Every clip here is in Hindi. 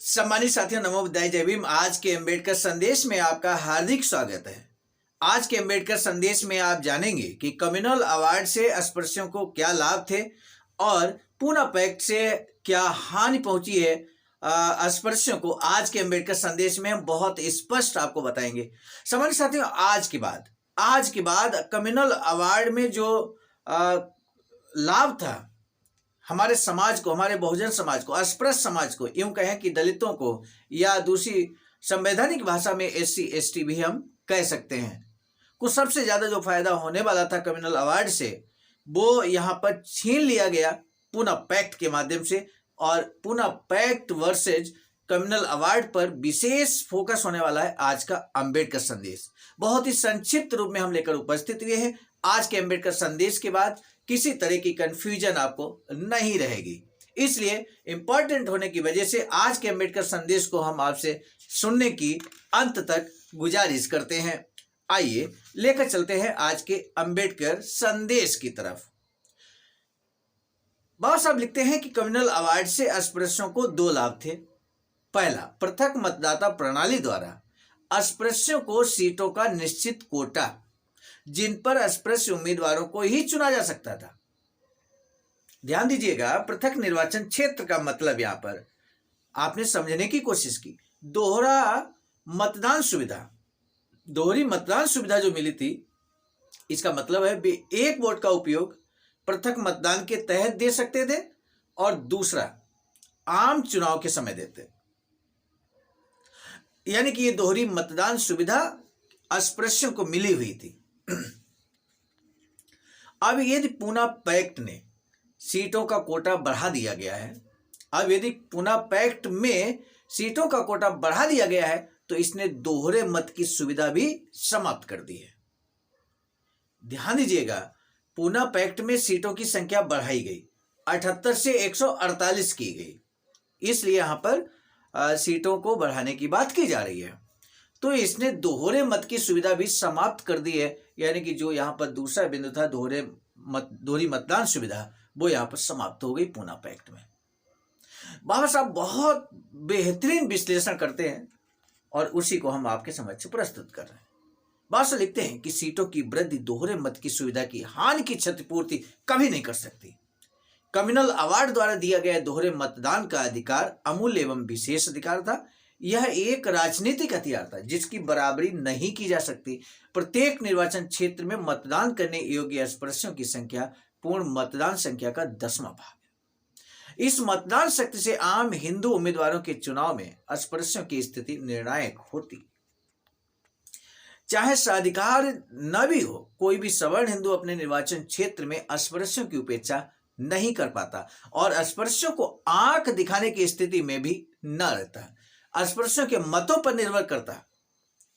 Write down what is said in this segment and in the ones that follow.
सम्मानित साथियों, नमो बुद्धाय, जय भीम। आज के अम्बेडकर संदेश में आपका हार्दिक स्वागत है। आज के अम्बेडकर संदेश में आप जानेंगे कि कम्युनल अवार्ड से अस्पृश्यों को क्या लाभ थे और पूना पैक्ट से क्या हानि पहुंची है अस्पृश्यों को। आज के अम्बेडकर संदेश में हम बहुत स्पष्ट आपको बताएंगे। सम्मानित साथियों, आज के बाद कम्युनल अवार्ड में जो लाभ था हमारे समाज को, हमारे बहुजन समाज को, अस्पृश्य समाज को, यूं कहें कि दलितों को, या दूसरी संवैधानिक भाषा में SC ST भी हम कह सकते हैं, कुछ सबसे ज्यादा जो फायदा होने वाला था कम्युनल अवार्ड से, वो यहाँ पर छीन लिया गया पूना पैक्ट के माध्यम से। और Poona pact versus communal award पर विशेष फोकस होने वाला है आज का अम्बेडकर संदेश। बहुत ही संक्षिप्त रूप में हम लेकर उपस्थित हुए हैं। आज के अम्बेडकर संदेश के बाद किसी तरह की कंफ्यूजन आपको नहीं रहेगी, इसलिए इंपॉर्टेंट होने की वजह से आज के अम्बेडकर संदेश को हम आपसे सुनने की अंत तक गुजारिश करते हैं। आइए लेकर चलते हैं आज के अम्बेडकर संदेश की तरफ। बाबा साहब लिखते हैं कि कम्युनल अवार्ड से अस्पृश्यों को दो लाभ थे। पहला, पृथक मतदाता प्रणाली द्वारा अस्पृश्यों को सीटों का निश्चित कोटा, जिन पर अस्पृश्य उम्मीदवारों को ही चुना जा सकता था। ध्यान दीजिएगा, पृथक निर्वाचन क्षेत्र का मतलब यहां पर आपने समझने की कोशिश की। दोहरा मतदान सुविधा, दोहरी मतदान सुविधा जो मिली थी, इसका मतलब है वे एक वोट का उपयोग पृथक मतदान के तहत दे सकते थे और दूसरा आम चुनाव के समय देते। यानी कि ये दोहरी मतदान सुविधा अस्पृश्यों को मिली हुई थी। अब यदि पूना पैक्ट ने सीटों का कोटा बढ़ा दिया गया है, अब यदि पूना पैक्ट में सीटों का कोटा बढ़ा दिया गया है, तो इसने दोहरे मत की सुविधा भी समाप्त कर दी है। ध्यान दीजिएगा, पूना पैक्ट में सीटों की संख्या बढ़ाई गई, 78 से 148 की गई, इसलिए यहां पर सीटों को बढ़ाने की बात की जा रही है। तो इसने दोहरे मत की सुविधा भी समाप्त कर दी है। यानी कि जो यहाँ पर दूसरा बिंदु था दोहरी मतदान सुविधा, वो यहाँ पर समाप्त हो गई पूना पैक्ट में। बाबा साहब बहुत बेहतरीन विश्लेषण करते हैं और उसी को हम आपके समक्ष प्रस्तुत कर रहे हैं। बाबा साहब लिखते हैं कि सीटों की वृद्धि दोहरे मत की सुविधा की हानि की क्षतिपूर्ति कभी नहीं कर सकती। कम्युनल अवार्ड द्वारा दिया गया दोहरे मतदान का अधिकार अमूल्य एवं विशेष अधिकार था। यह एक राजनीतिक हथियार था जिसकी बराबरी नहीं की जा सकती। प्रत्येक निर्वाचन क्षेत्र में मतदान करने योग्य अस्पृश्यों की संख्या पूर्ण मतदान संख्या का 10वां भाग है। इस मतदान शक्ति से आम हिंदू उम्मीदवारों के चुनाव में अस्पृश्यों की स्थिति निर्णायक होती। चाहे स्वाधिकार न भी हो, कोई भी सवर्ण हिंदू अपने निर्वाचन क्षेत्र में अस्पृश्यों की उपेक्षा नहीं कर पाता और अस्पृश्यों को आंख दिखाने की स्थिति में भी न रहता। अस्पृश्यों के मतों पर निर्भर करता।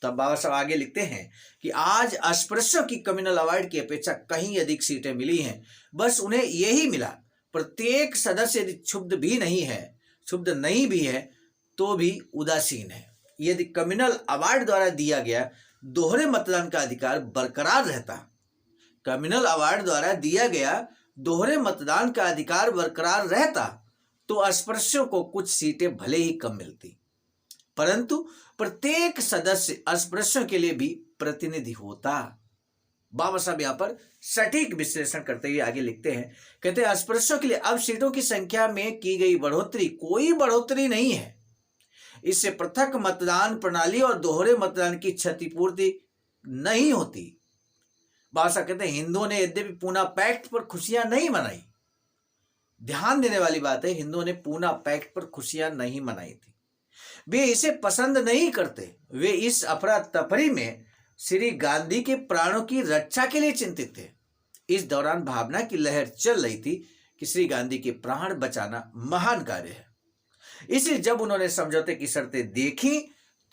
तब बाबा साहब आगे लिखते हैं कि आज अस्पृश्यों की कम्युनल अवार्ड की अपेक्षा कहीं अधिक सीटें मिली हैं। बस उन्हें यही मिला। प्रत्येक सदस्य यदि क्षुब्ध नहीं भी है तो भी उदासीन है। यदि कम्युनल अवार्ड द्वारा दिया गया दोहरे मतदान का अधिकार बरकरार रहता, कम्युनल अवार्ड द्वारा दिया गया दोहरे मतदान का अधिकार बरकरार रहता, तो अस्पृश्यों को कुछ सीटें भले ही कम मिलती, परंतु प्रत्येक सदस्य अस्पृश्यों के लिए भी प्रतिनिधि होता। बाबा साहब यहां पर सटीक विश्लेषण करते हुए आगे लिखते हैं, कहते हैं अस्पृश्यों के लिए अब सीटों की संख्या में की गई बढ़ोतरी कोई बढ़ोतरी नहीं है। इससे पृथक मतदान प्रणाली और दोहरे मतदान की क्षतिपूर्ति नहीं होती। बाबा साहब कहते हैं हिंदुओं ने यद्यपि पूना पैक्ट पर खुशियां नहीं मनाई। ध्यान देने वाली बात है, हिंदुओं ने पूना पैक्ट पर खुशियां नहीं मनाई थी। वे इसे पसंद नहीं करते। वे इस अफरा तफरी में श्री गांधी के प्राणों की रक्षा के लिए चिंतित थे। इस दौरान भावना की लहर चल रही थी कि श्री गांधी के प्राण बचाना महान कार्य है। इसलिए जब उन्होंने समझौते की शर्तें देखी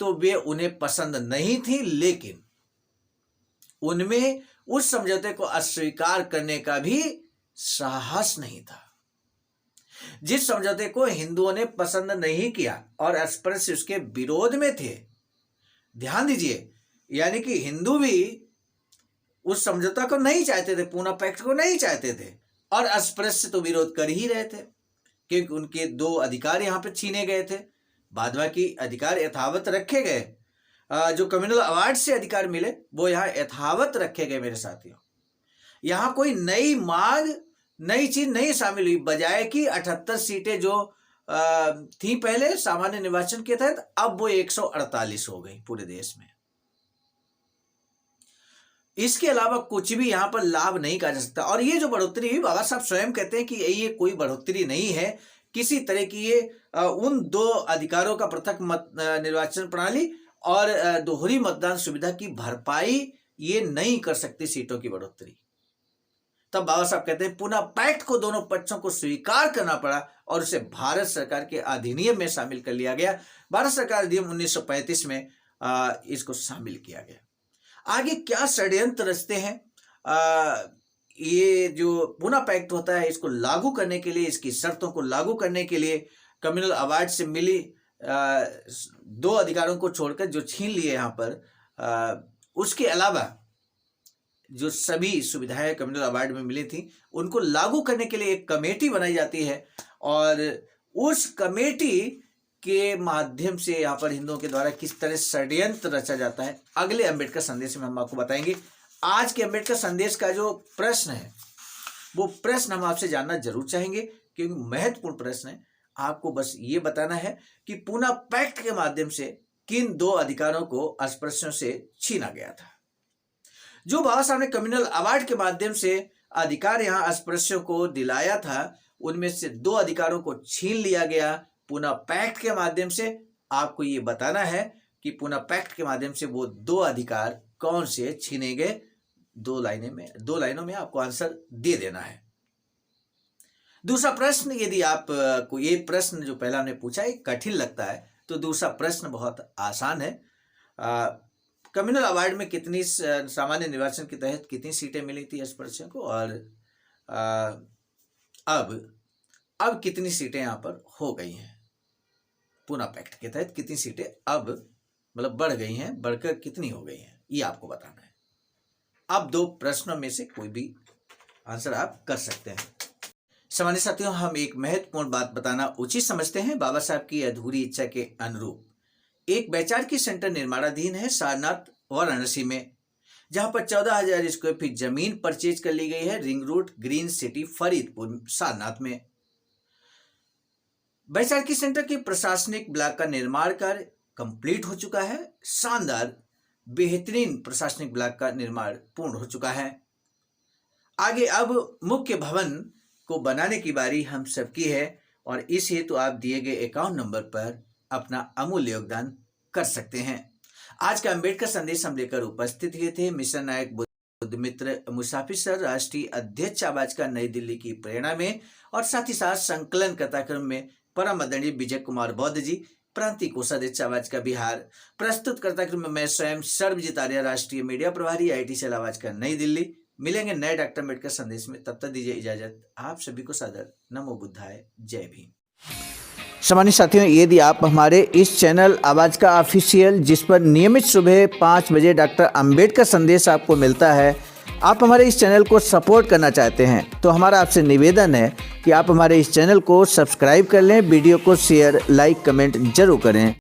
तो वे उन्हें पसंद नहीं थी, लेकिन उनमें उस समझौते को अस्वीकार करने का भी साहस नहीं था। जिस समझौते को हिंदुओं ने पसंद नहीं किया और अस्पृश्य उसके विरोध में थे। ध्यान दीजिए, यानी कि हिंदू भी उस समझौता को नहीं चाहते थे, पूना पैक्ट को नहीं चाहते थे, और अस्पृश्य तो विरोध कर ही रहे थे क्योंकि उनके दो अधिकार यहां पर छीने गए थे। बाद की अधिकार यथावत रखे गए। जो कम्युनल अवार्ड से अधिकार मिले वो यहाँ यथावत रखे गए मेरे साथियों। यहाँ कोई नई मांग, नई चीज नहीं शामिल हुई, बजाय कि 78 सीटें जो थी पहले सामान्य निर्वाचन के तहत, अब वो 148 हो गई पूरे देश में। इसके अलावा कुछ भी यहाँ पर लाभ नहीं कहा जा सकता। और ये जो बढ़ोतरी हुई, बाबा साहब स्वयं कहते हैं कि ये कोई बढ़ोतरी नहीं है किसी तरह की। ये उन 2 अधिकारों का पृथक निर्वाचन प्रणाली और दोहरी मतदान सुविधा की भरपाई ये नहीं कर सकती सीटों की बढ़ोतरी। तब बाबा साहब कहते हैं पुनः पैक्ट को दोनों पक्षों को स्वीकार करना पड़ा और उसे भारत सरकार के अधिनियम में शामिल कर लिया गया। भारत सरकार अधिनियम 1935 में इसको शामिल किया गया। आगे क्या षड्यंत्र रचते हैं ये जो पुनः पैक्ट होता है, इसको लागू करने के लिए, इसकी शर्तों को लागू करने के लिए कम्युनल अवार्ड से मिली 2 अधिकारों को छोड़कर जो छीन लिए यहाँ पर, उसके अलावा जो सभी सुविधाएं कम्युनल अवार्ड में मिली थी उनको लागू करने के लिए एक कमेटी बनाई जाती है और उस कमेटी के माध्यम से यहाँ पर हिंदुओं के द्वारा किस तरह षड्यंत्र रचा जाता है, अगले अंबेडकर संदेश में हम आपको बताएंगे। आज के अंबेडकर संदेश का जो प्रश्न है वो प्रश्न हम आपसे जानना जरूर चाहेंगे, क्योंकि महत्वपूर्ण प्रश्न है। आपको बस ये बताना है कि पुनः पैक्ट के माध्यम से किन 2 अधिकारों को अस्पृश्यों से छीना गया था। जो बाबा साहब ने कम्युनल अवार्ड के माध्यम से अधिकार यहाँ अस्पृश्यों को दिलाया था, उनमें से 2 अधिकारों को छीन लिया गया पुनः पैक्ट के माध्यम से। आपको ये बताना है कि पुनः पैक्ट के माध्यम से वो 2 अधिकार कौन से छीने गए। 2 लाइनों में आपको आंसर दे देना है। दूसरा प्रश्न, यदि आपको ये प्रश्न जो पहला हमने पूछा है कठिन लगता है, तो दूसरा प्रश्न बहुत आसान है। कम्युनल अवार्ड में कितनी सामान्य निर्वाचन के तहत कितनी सीटें मिली थी अस्पृश्यों को, और अब कितनी सीटें यहाँ पर हो गई हैं पुनः पैक्ट के तहत, कितनी सीटें अब मतलब बढ़ गई हैं, बढ़कर कितनी हो गई हैं, ये आपको बताना है। अब 2 प्रश्नों में से कोई भी आंसर आप कर सकते हैं। सामान्य साथियों, हम एक महत्वपूर्ण बात बताना उचित समझते हैं। बाबा साहब की अधूरी इच्छा के अनुरूप एक वैचारिकी सेंटर निर्माणाधीन है सारनाथ वाराणसी में, जहां पर 14,000 स्क्वायर फीट जमीन परचेज कर ली गई है ring road green city Faridpur Sarnath में। वैचारिकी सेंटर के प्रशासनिक ब्लॉक का निर्माण कार्य कंप्लीट हो चुका है। शानदार बेहतरीन प्रशासनिक ब्लॉक का निर्माण पूर्ण हो चुका है। आगे अब मुख्य भवन को बनाने की बारी हम सबकी है और इस हेतु आप दिए गए अकाउंट नंबर पर अपना अमूल्य योगदान कर सकते हैं। आज का अंबेडकर संदेश हम लेकर उपस्थित हुए थे मिशन नायक बुद्ध मित्र मुसाफिर सर, राष्ट्रीय अध्यक्ष आवाज का नई दिल्ली की प्रेरणा में, और साथ ही साथ संकलन कथाक्रम में परम आदरणीय विजय कुमार बौद्ध जी, प्रांतीय कोषाध्यक्ष आवाज का बिहार। प्रस्तुत करताक्रम में मैं स्वयं सर्वजीत आर्य, राष्ट्रीय मीडिया प्रभारी, IIT सेल आवाज का नई दिल्ली। मिलेंगे नए डॉक्टर अम्बेडकर संदेश में, तब तक दीजिए इजाजत। आप सभी को सादर नमो बुद्धाय, जय भीम। सामान्य साथियों, यदि आप हमारे इस चैनल आवाज का ऑफिशियल, जिस पर नियमित सुबह 5 बजे डॉक्टर अम्बेडकर संदेश आपको मिलता है, आप हमारे इस चैनल को सपोर्ट करना चाहते हैं, तो हमारा आपसे निवेदन है कि आप हमारे इस चैनल को सब्सक्राइब कर लें, वीडियो को शेयर, लाइक, कमेंट जरूर करें।